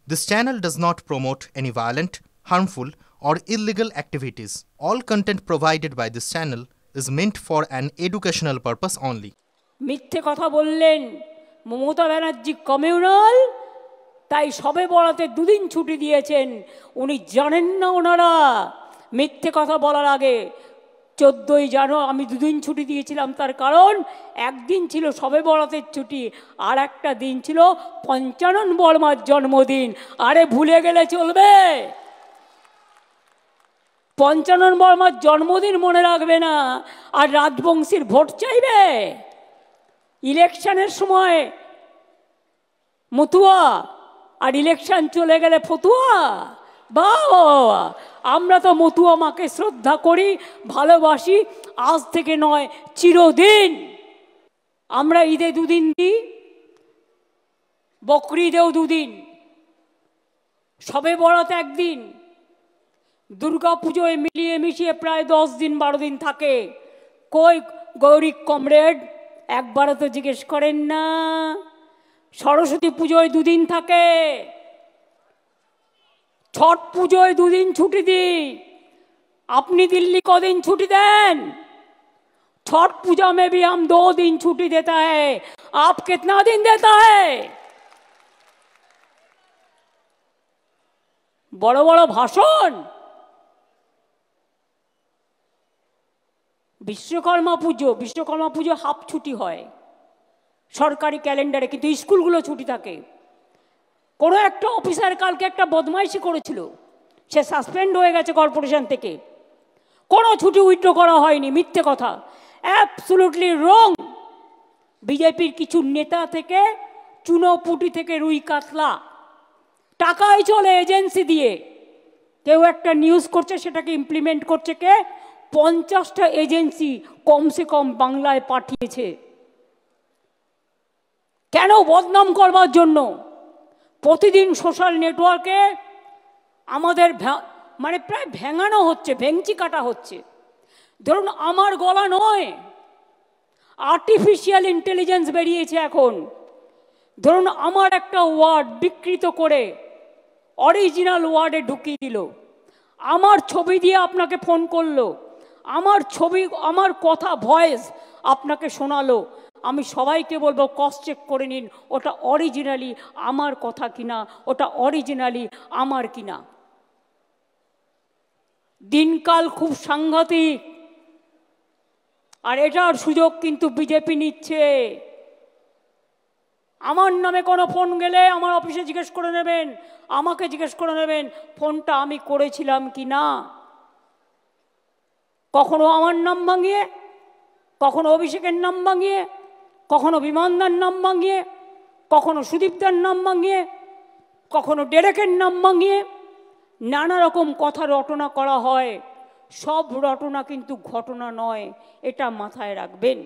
This channel does not promote any violent, harmful, or illegal activities. All content provided by this channel is meant for an educational purpose only. মিথ্যে কথা বললেন Mamata Banerjee communal, তাই সবে বরাতে দুদিন ছুটি দিয়েছেন। উনি জানেন না ওনারা মিথ্যে কথা বলার আগে 14ই জানুয়ারি আমি দুদিন ছুটি দিয়েছিলাম, তার কারণ একদিন ছিল সবে বরাতের ছুটি, আর একটা দিন ছিল পঞ্চানন বর্মার জন্মদিন। আরে ভুলে গেলে চলবে? পঞ্চানন বর্মার জন্মদিন মনে রাখবে না আর রাজবংশীর ভোট চাইবে? ইলেকশনের সময় মতুয়া আর ইলেকশন চলে গেলে ফতুয়া। বাবা, আমরা তো মতুয়া মাকে শ্রদ্ধা করি, ভালোবাসি, আজ থেকে নয় চিরদিন। আমরা ঈদে দুদিন দিই, বকরিদেও দুদিন, সবে বরাত একদিন, দুর্গা পুজোয় মিলিয়ে মিশিয়ে প্রায় 10 দিন 12 দিন থাকে। কই গৌরী কমরেড, একবারও তো জিজ্ঞেস করেন না? সরস্বতী পুজোয় দুদিন থাকে, ছট পুজোয় দুদিন ছুটি দিই। আপনি दिल्ली কদিন ছুটি দেন? छठ पूजा में भी हम 2 दिन छुट्टी देता है, आप कितना दिन देता है? बड़ो बड़ो भाषण। विश्वकर्मा पुजो हाफ छुट्टी है सरकारी कैलेंडारे, किन्तु स्कूलगुलो छुट्टी थाके। কোনো একটা অফিসার কালকে একটা বদমাইশি করেছিল, সে সাসপেন্ড হয়ে গেছে কর্পোরেশন থেকে, কোনো ছুটি উইথড্র করা হয়নি। মিথ্যে কথা, অ্যাবসলিউটলি রং। বিজেপির কিছু নেতা থেকে চুনোপুটি থেকে রুই কাতলা টাকাই চলে এজেন্সি দিয়ে। কেউ একটা নিউজ করছে, সেটাকে ইমপ্লিমেন্ট করছে কে? 50টা এজেন্সি কমসে কম বাংলায় পাঠিয়েছে। কেন? বদনাম করবার জন্য। প্রতিদিন সোশ্যাল নেটওয়ার্কে আমাদের মানে প্রায় ভেঙানো হচ্ছে, ভেঙচি কাটা হচ্ছে। ধরুন আমার গলা নয়, আর্টিফিশিয়াল ইন্টেলিজেন্স বেরিয়েছে এখন। ধরুন আমার একটা ওয়ার্ড বিকৃত করে অরিজিনাল ওয়ার্ডে ঢুকিয়ে দিল, আমার ছবি দিয়ে আপনাকে ফোন করলো, আমার ছবি আমার কথা ভয়েস আপনাকে শোনালো। আমি সবাইকে বলবো ক্রস চেক করে নিন ওটা অরিজিনালি আমার কথা কিনা, ওটা অরিজিনালি আমার কিনা। দিনকাল খুব সাংঘাতিক, আর এটার সুযোগ কিন্তু বিজেপি নিচ্ছে। আমার নামে কোনো ফোন গেলে আমার অফিসে জিজ্ঞেস করে নেবেন, আমাকে জিজ্ঞেস করে নেবেন ফোনটা আমি করেছিলাম কি না। কখনো আমার নাম ভাঙিয়ে, কখনো অভিষেকের নাম ভাঙিয়ে, কখনো বিমানদার নাম ভাঙিয়ে, কখনো সুদীপদার নাম ভাঙিয়ে, কখনো ডেরেকের নাম ভাঙিয়ে নানা রকম কথা রটনা করা হয়। সব রটনা কিন্তু ঘটনা নয়, এটা মাথায় রাখবেন।